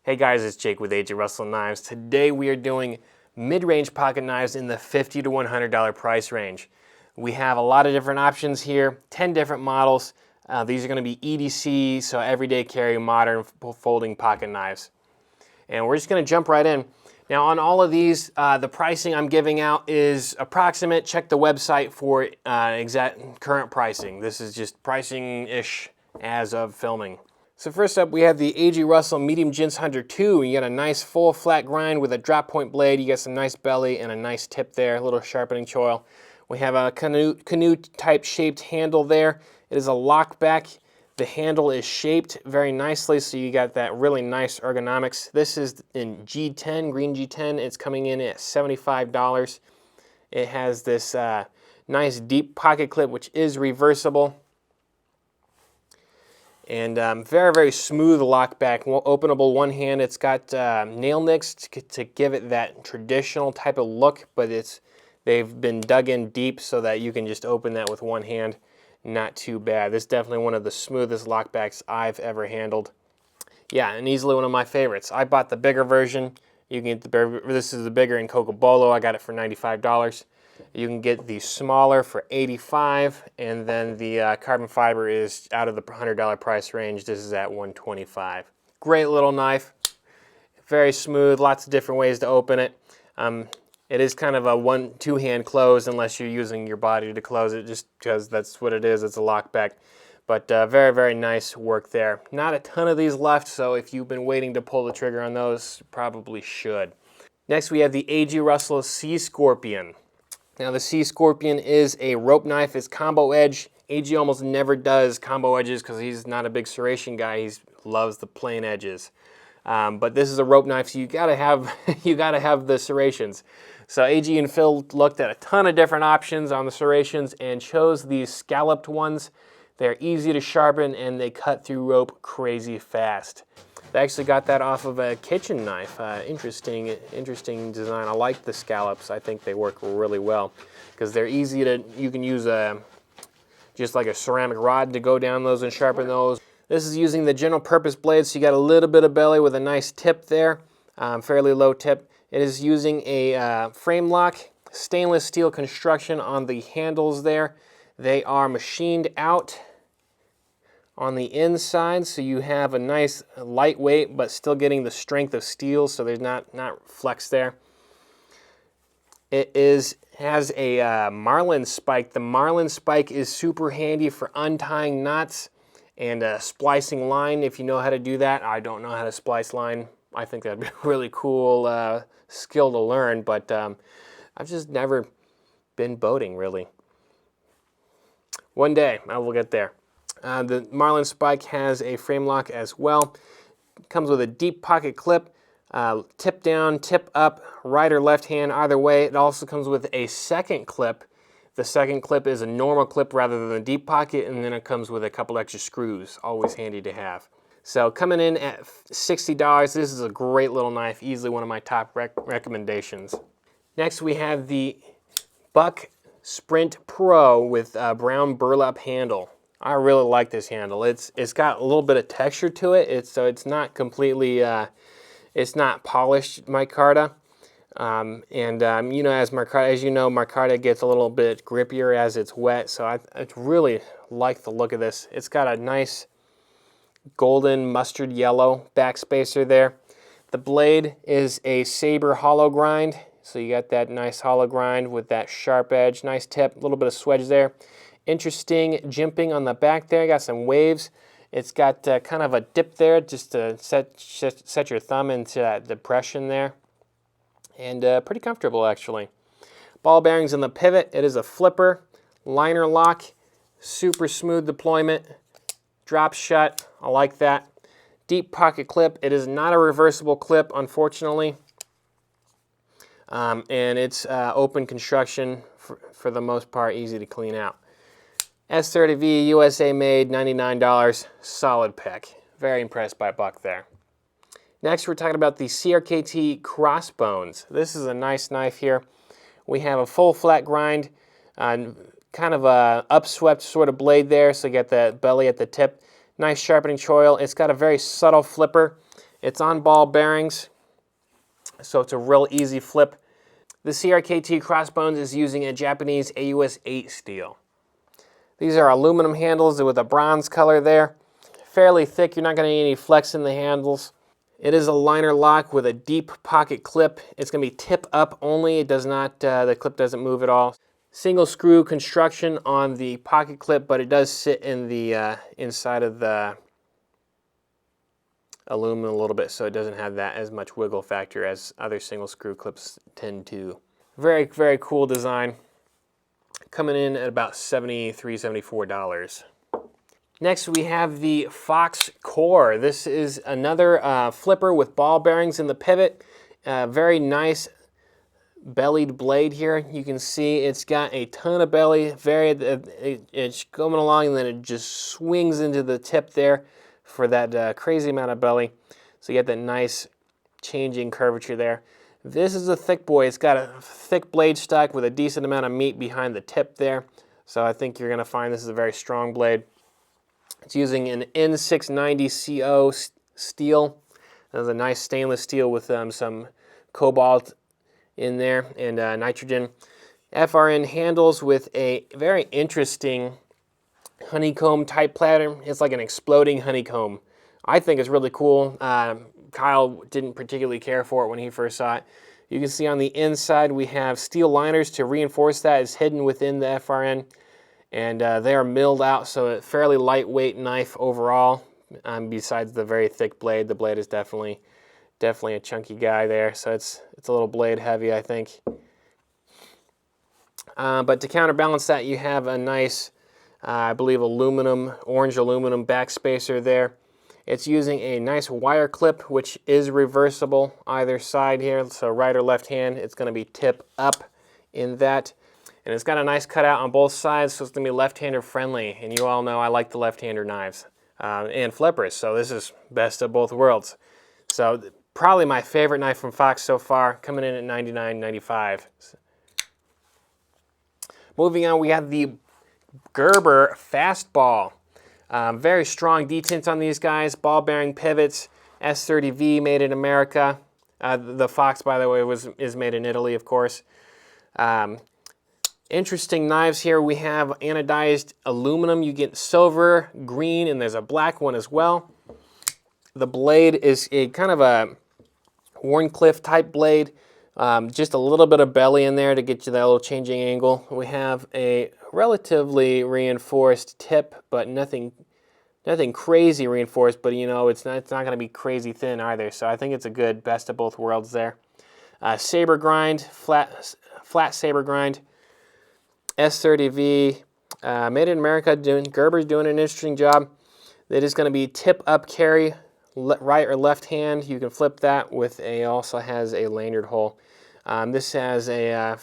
Hey guys, it's Jake with AJ Russell Knives. Today we are doing mid-range pocket knives in the $50 to $100 price range. We have a lot of different options here, 10 different models. These are going to be EDC, so everyday carry, modern folding pocket knives. And we're just going to jump right in. Now on all of these, the pricing I'm giving out is approximate. Check the website for exact current pricing. This is just pricing-ish as of filming. So first up, we have the AJ Russell Medium Gents Hunter 2. You got a nice full flat grind with a drop point blade. You got some nice belly and a nice tip there, a little sharpening choil. We have a canoe type shaped handle there. It is a lock back. The handle is shaped very nicely, so you got that really nice ergonomics. This is in G10, green G10. It's coming in at $75. It has this nice deep pocket clip, which is reversible. And very, very smooth lock back, openable one hand. It's got nail nicks to give it that traditional type of look, but they've been dug in deep so that you can just open that with one hand. Not too bad. This is definitely one of the smoothest lockbacks I've ever handled. Yeah, and easily one of my favorites. I bought the bigger version. You can get the bigger, this is the bigger in Coco Bolo. I got it for $95. You can get the smaller for $85, and then the carbon fiber is out of the $100 price range. This is at $125. Great little knife, very smooth, lots of different ways to open it. It is kind of a two-hand close unless you're using your body to close it, just because that's what it is. It's a lockback. But very, very nice work there. Not a ton of these left, so if you've been waiting to pull the trigger on those, you probably should. Next, we have the AJ Russell Sea Skorpion. Now, the Sea Skorpion is a rope knife. It's combo edge. AJ almost never does combo edges because he's not a big serration guy. He loves the plain edges. But this is a rope knife, so you gotta have the serrations. So AJ and Phil looked at a ton of different options on the serrations and chose these scalloped ones. They're easy to sharpen and they cut through rope crazy fast. They actually got that off of a kitchen knife. Interesting design. I like the scallops. I think they work really well because they're easy to. You can use just like a ceramic rod to go down those and sharpen those. This is using the general purpose blade, so you got a little bit of belly with a nice tip there, fairly low tip. It is using a frame lock, stainless steel construction on the handles there. They are machined out on the inside, so you have a nice lightweight, but still getting the strength of steel, so there's not flex there. It has a marlin spike. The marlin spike is super handy for untying knots and splicing line, if you know how to do that. I don't know how to splice line. I think that'd be a really cool skill to learn, but I've just never been boating, really. One day, I will get there. The marlin spike has a frame lock as well. Comes with a deep pocket clip, tip down, tip up, right or left hand, either way. It also comes with a second clip. The second clip is a normal clip rather than a deep pocket, and then it comes with a couple extra screws, always handy to have. So coming in at $60, this is a great little knife, easily one of my top recommendations. Next we have the Buck Sprint Pro with a brown burlap handle. I really like this handle. It's got a little bit of texture to it. So it's not completely, it's not polished micarta. You know, as you know, micarta gets a little bit grippier as it's wet. So I really like the look of this. It's got a nice golden mustard yellow backspacer there. The blade is a saber hollow grind. So you got that nice hollow grind with that sharp edge, nice tip, a little bit of swedge there. Interesting jimping on the back there, got some waves. It's got kind of a dip there just to set your thumb into that depression there. And pretty comfortable actually. Ball bearings in the pivot, it is a flipper, liner lock, super smooth deployment, drops shut, I like that. Deep pocket clip, it is not a reversible clip unfortunately. And it's open construction for the most part, easy to clean out. S30V, USA made, $99, solid pick. Very impressed by Buck there. Next, we're talking about the CRKT Crossbones. This is a nice knife here. We have a full flat grind, kind of a upswept sort of blade there, so you get the belly at the tip. Nice sharpening choil. It's got a very subtle flipper. It's on ball bearings, so it's a real easy flip. The CRKT Crossbones is using a Japanese AUS 8 steel. These are aluminum handles with a bronze color there. Fairly thick, you're not going to need any flex in the handles. It is a liner lock with a deep pocket clip. It's going to be tip up only. It does not, the clip doesn't move at all. Single screw construction on the pocket clip, but it does sit in the inside of the aluminum a little bit, so it doesn't have that as much wiggle factor as other single screw clips tend to. Very, very cool design. Coming in at about $73, $74. Next, we have the Fox Core. This is another flipper with ball bearings in the pivot. Very nice bellied blade here. You can see it's got a ton of belly. It's going along, and then it just swings into the tip there for that crazy amount of belly. So you get that nice changing curvature there. This is a thick boy. It's got a thick blade stock with a decent amount of meat behind the tip there. So I think you're going to find this is a very strong blade. It's using an N690 CO steel. There's a nice stainless steel with some cobalt in there and nitrogen. FRN handles with a very interesting honeycomb type pattern. It's like an exploding honeycomb. I think it's really cool. Kyle didn't particularly care for it when he first saw it. You can see on the inside we have steel liners to reinforce that. It's hidden within the FRN. And they are milled out, so a fairly lightweight knife overall. Besides the very thick blade, the blade is definitely a chunky guy there. So it's a little blade heavy, I think. But to counterbalance that, you have a nice, I believe, orange aluminum backspacer there. It's using a nice wire clip, which is reversible either side here. So right or left hand, it's going to be tip up in that. And it's got a nice cutout on both sides, so it's going to be left-hander friendly. And you all know I like the left-hander knives and flippers, so this is best of both worlds. So probably my favorite knife from Fox so far, coming in at $99.95. Moving on, we have the Gerber Fastball. Very strong detents on these guys, ball bearing pivots, S30V made in America. The Fox, by the way, is made in Italy, of course. Interesting knives here. We have anodized aluminum. You get silver, green, and there's a black one as well. The blade is a kind of a Warncliffe type blade. Just a little bit of belly in there to get you that little changing angle. We have a relatively reinforced tip, but nothing crazy reinforced, but you know, it's not going to be crazy thin either. So I think it's a good best of both worlds there. Saber grind, flat saber grind. S30V, made in America. Gerber's doing an interesting job. It is going to be tip up carry, right or left hand. You can flip that with also has a lanyard hole. This has a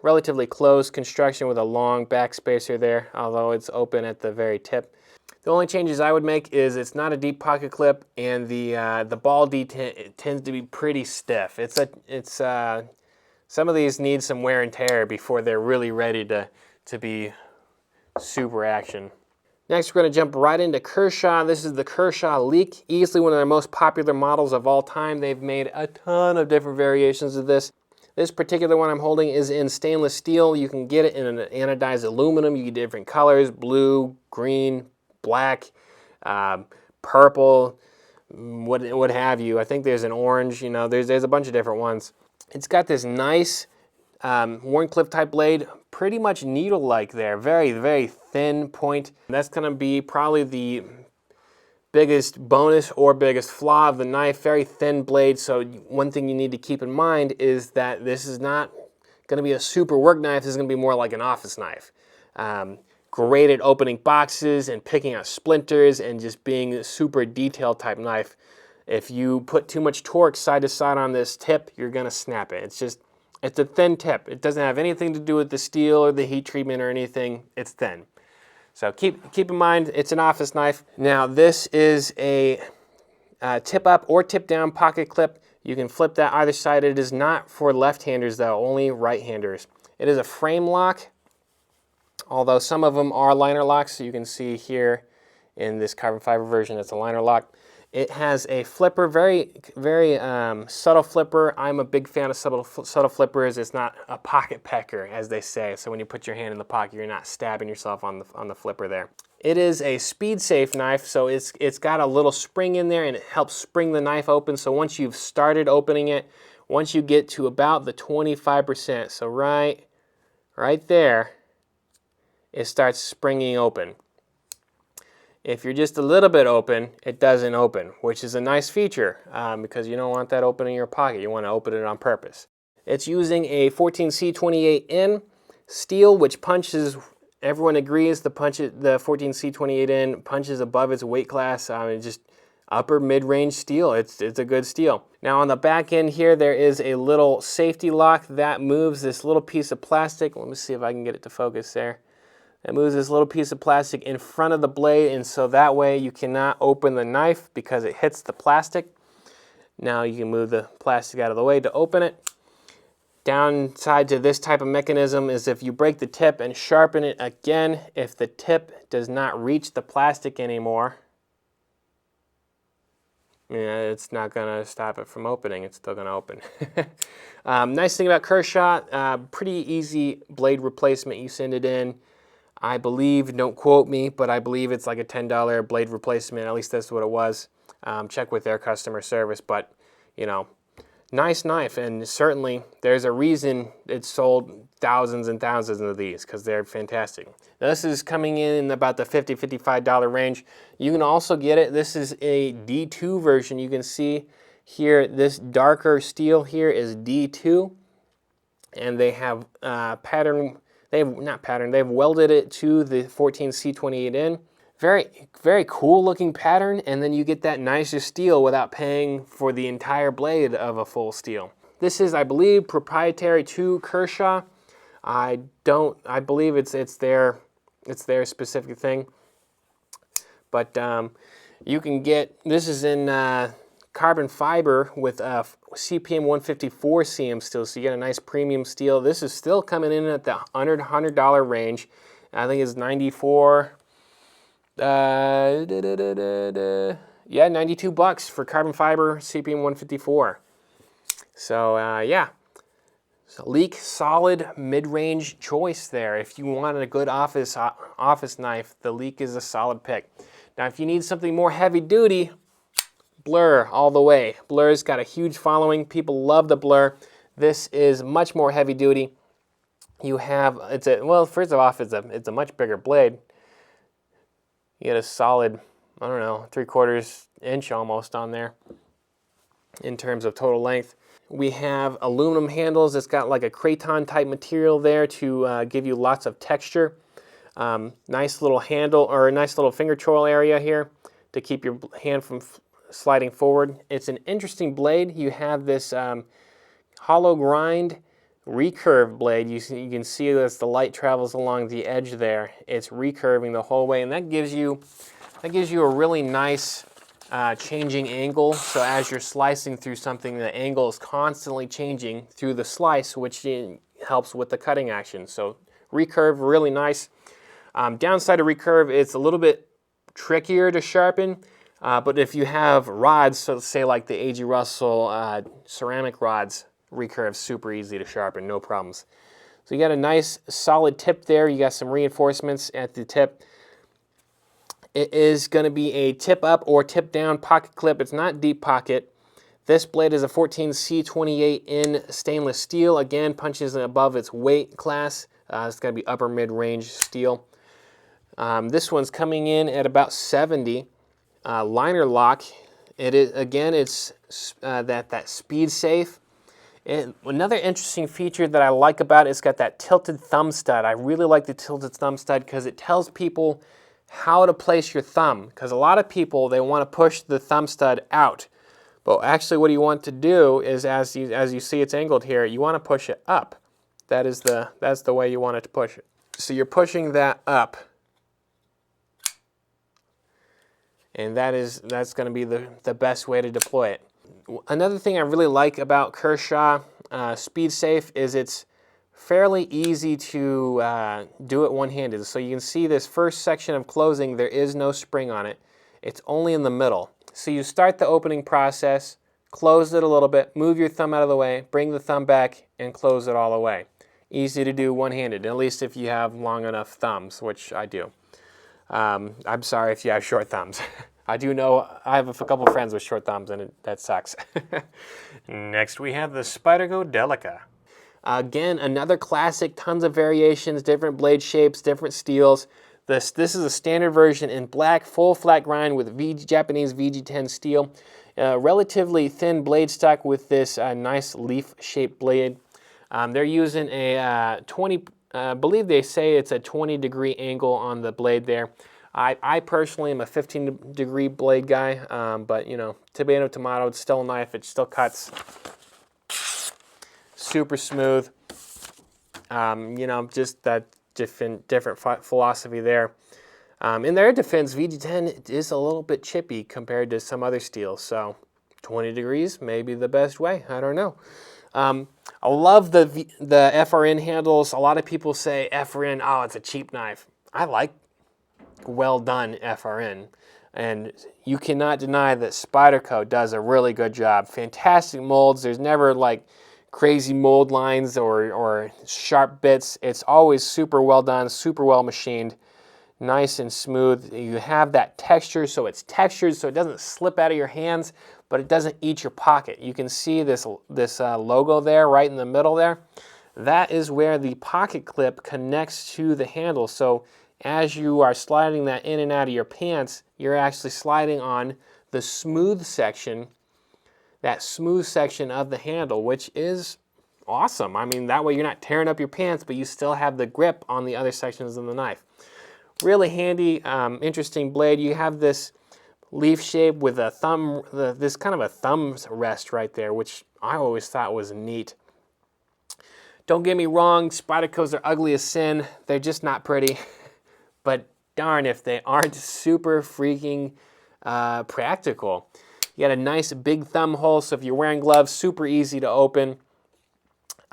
relatively closed construction with a long back spacer there, although it's open at the very tip. The only changes I would make is it's not a deep pocket clip, and the ball detent tends to be pretty stiff. Some of these need some wear and tear before they're really ready to be super action. Next, we're going to jump right into Kershaw. This is the Kershaw Leek, easily one of their most popular models of all time. They've made a ton of different variations of this. This particular one I'm holding is in stainless steel. You can get it in an anodized aluminum. You get different colors, blue, green, black, purple, what have you. I think there's an orange, you know, there's a bunch of different ones. It's got this nice Warncliffe type blade, pretty much needle-like there, very, very thin point. That's going to be probably the biggest bonus or biggest flaw of the knife, very thin blade. So one thing you need to keep in mind is that this is not going to be a super work knife. This is going to be more like an office knife. Great at opening boxes and picking out splinters and just being a super detailed type knife. If you put too much torque side to side on this tip, you're going to snap it. It's a thin tip. It doesn't have anything to do with the steel or the heat treatment or anything. It's thin. So keep in mind, it's an office knife. Now this is a tip up or tip down pocket clip. You can flip that either side. It is not for left-handers though, only right-handers. It is a frame lock, although some of them are liner locks. So you can see here in this carbon fiber version, it's a liner lock. It has a flipper, very subtle flipper. I'm a big fan of subtle flippers. It's not a pocket pecker, as they say. So when you put your hand in the pocket, you're not stabbing yourself on the flipper there. It is a speed safe knife, so it's got a little spring in there and it helps spring the knife open. So once you've started opening it, once you get to about the 25%, so right there, it starts springing open. If you're just a little bit open, it doesn't open, which is a nice feature because you don't want that open in your pocket. You want to open it on purpose. It's using a 14C28N steel, which punches, everyone agrees, the 14C28N punches above its weight class. Just upper mid-range steel. It's a good steel. Now on the back end here, there is a little safety lock that moves this little piece of plastic. Let me see if I can get it to focus there. It moves this little piece of plastic in front of the blade, and so that way you cannot open the knife because it hits the plastic. Now you can move the plastic out of the way to open it. Downside to this type of mechanism is if you break the tip and sharpen it again, if the tip does not reach the plastic anymore, yeah, it's not going to stop it from opening. It's still going to open. Nice thing about Kershaw, pretty easy blade replacement. You send it in. I believe, don't quote me, but I believe it's like a $10 blade replacement. At least that's what it was. Check with their customer service, but you know, nice knife, and certainly there's a reason it's sold thousands and thousands of these because they're fantastic. Now, this is coming in about the $50, $55 range. You can also get it. This is a D2 version. You can see here this darker steel here is D2, and they have they've welded it to the 14C28N. Very cool looking pattern, and then you get that nicer steel without paying for the entire blade of a full steel. This is, I believe, proprietary to Kershaw. I believe it's their specific thing. But you can get, this is in carbon fiber with CPM 154 CM steel, so you get a nice premium steel. This is still coming in at the $100 range. I think it's 94. Yeah, 92 bucks for carbon fiber CPM 154. So yeah, so Leek, solid mid-range choice there. If you want a good office knife, the Leek is a solid pick. Now, if you need something more heavy duty, Blur all the way. Blur's got a huge following. People love the Blur. This is much more heavy duty. You have, well, first off, it's a much bigger blade. You get a solid, I don't know, 3/4 inch almost on there in terms of total length. We have aluminum handles. It's got like a craton type material there to give you lots of texture. Nice little handle, or a nice little finger choil area here to keep your hand from sliding forward. It's an interesting blade. You have this hollow grind recurve blade. You can see as the light travels along the edge there, it's recurving the whole way, and that gives you a really nice changing angle. So as you're slicing through something, the angle is constantly changing through the slice, which helps with the cutting action. So recurve, really nice. Downside of recurve, it's a little bit trickier to sharpen. But if you have rods, so say like the A.G. Russell ceramic rods, recurve super easy to sharpen, no problems. So you got a nice solid tip there. You got some reinforcements at the tip. It is going to be a tip up or tip down pocket clip. It's not deep pocket. This blade is a 14C28N stainless steel. Again, punches above its weight class. It's going to be upper mid-range steel. This one's coming in at about 70. Liner lock. It is, again, it's that speed safe. Another interesting feature that I like about it, it's got that tilted thumb stud. I really like the tilted thumb stud because it tells people how to place your thumb. Because a lot of people, they want to push the thumb stud out. But actually what you want to do is, as you see it's angled here, you want to push it up. That's the way you want it to push it. So you're pushing that up. And that's going to be the best way to deploy it. Another thing I really like about Kershaw Speed Safe is it's fairly easy to do it one-handed. So you can see this first section of closing, there is no spring on it. It's only in the middle. So you start the opening process, close it a little bit, move your thumb out of the way, bring the thumb back, and close it all the way. Easy to do one-handed, at least if you have long enough thumbs, which I do. I'm sorry if you have short thumbs. I do know I have a couple friends with short thumbs, and that sucks. Next, we have the Spyderco Delica. Again, another classic, tons of variations, different blade shapes, different steels. This is a standard version in black, full flat grind with Japanese VG10 steel. Relatively thin blade stock with this nice leaf-shaped blade. They're using a 20, I believe they say it's a 20-degree angle on the blade there. I personally am a 15-degree blade guy, but you know, tomato, tomato, it's still a knife, it still cuts. Super smooth. You know, just that different philosophy there. In their defense, VG10 is a little bit chippy compared to some other steels, so 20 degrees may be the best way. I don't know. I love the FRN handles. A lot of people say FRN, oh, it's a cheap knife. I like well done FRN, and you cannot deny that Spyderco does a really good job. Fantastic molds. There's never like crazy mold lines or sharp bits. It's always super well done, super well machined, nice and smooth. You have that texture, so it's textured so it doesn't slip out of your hands, but it doesn't eat your pocket. You can see this logo there right in the middle there. That is where the pocket clip connects to the handle. So as you are sliding that in and out of your pants, you're actually sliding on the smooth section, that smooth section of the handle, which is awesome. I mean, that way you're not tearing up your pants, but you still have the grip on the other sections of the knife. Really handy, interesting blade. You have this leaf shape with a thumb, this kind of a thumb rest right there, which I always thought was neat. Don't get me wrong, Spydercos are ugly as sin. They're just not pretty. But darn if they aren't super freaking practical. You got a nice big thumb hole, so if you're wearing gloves, super easy to open.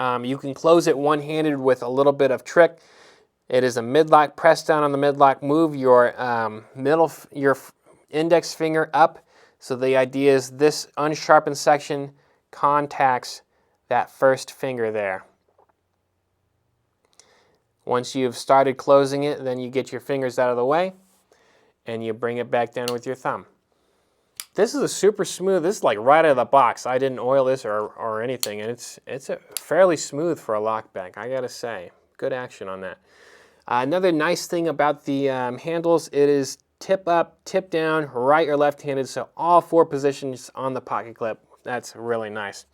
You can close it one-handed with a little bit of trick. It is a mid-lock. Press down on the mid-lock. Move your your index finger up. So the idea is this unsharpened section contacts that first finger there. Once you've started closing it, then you get your fingers out of the way and you bring it back down with your thumb. This is a super smooth, this is like right out of the box. I didn't oil this or anything, and it's a fairly smooth for a lockback, I gotta say. Good action on that. Another nice thing about the handles, it is tip up, tip down, right or left-handed, so all four positions on the pocket clip. That's really nice.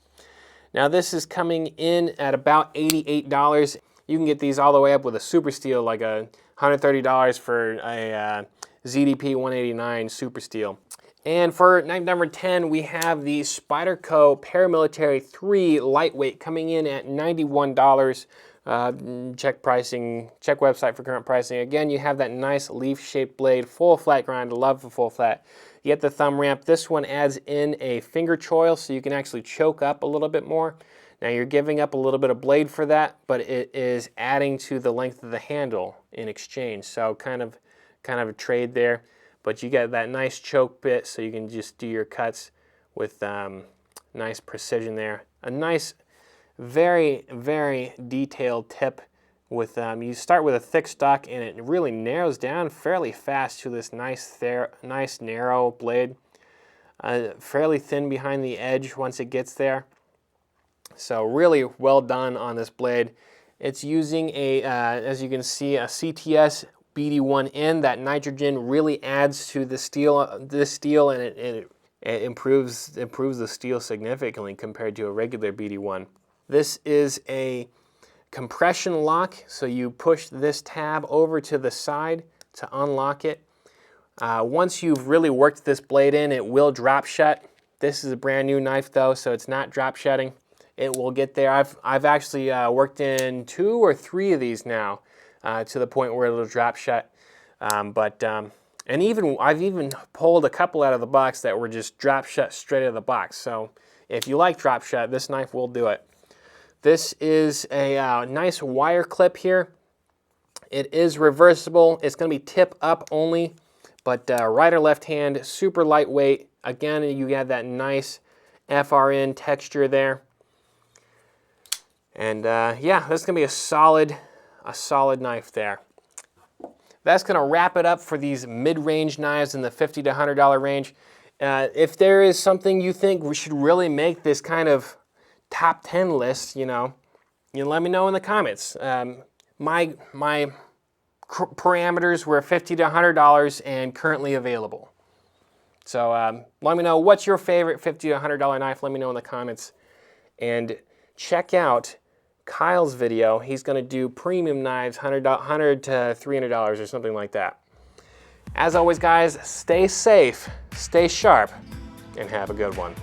Now this is coming in at about $88. You can get these all the way up with a super steel, like a $130 for a ZDP 189 super steel. And for knife number 10, we have the Spyderco Para-Miltary 3 lightweight coming in at $91. Check pricing, check website for current pricing. Again, you have that nice leaf-shaped blade, full flat grind. Love the full flat. You get the thumb ramp. This one adds in a finger choil, so you can actually choke up a little bit more. Now you're giving up a little bit of blade for that, but it is adding to the length of the handle in exchange. So kind of a trade there. But you get that nice choke bit, so you can just do your cuts with nice precision there. A nice, very, very detailed tip. With you start with a thick stock, and it really narrows down fairly fast to this nice narrow blade. Fairly thin behind the edge once it gets there. So really well done on this blade. It's using a, as you can see, a CTS BD1N. That nitrogen really adds to the steel, this steel, and it improves the steel significantly compared to a regular BD1. This is a compression lock, so you push this tab over to the side to unlock it. Once you've really worked this blade in, it will drop shut. This is a brand new knife though, so it's not drop shutting. It will get there. I've actually worked in 2 or 3 of these now to the point where it'll drop shut. And I've even pulled a couple out of the box that were just drop shut straight out of the box. So if you like drop shut, this knife will do it. This is a nice wire clip here. It is reversible. It's going to be tip up only, but right or left hand, super lightweight. Again, you have that nice FRN texture there. And yeah, that's gonna be a solid knife there. That's gonna wrap it up for these mid-range knives in the $50 to $100 range. If there is something you think we should really make this kind of top 10 list, you let me know in the comments. My parameters were $50 to $100 and currently available. So let me know what's your favorite $50 to $100 knife. Let me know in the comments. And check out Kyle's video. He's going to do premium knives, $100 to $300 or something like that. As always, guys, stay safe, stay sharp, and have a good one.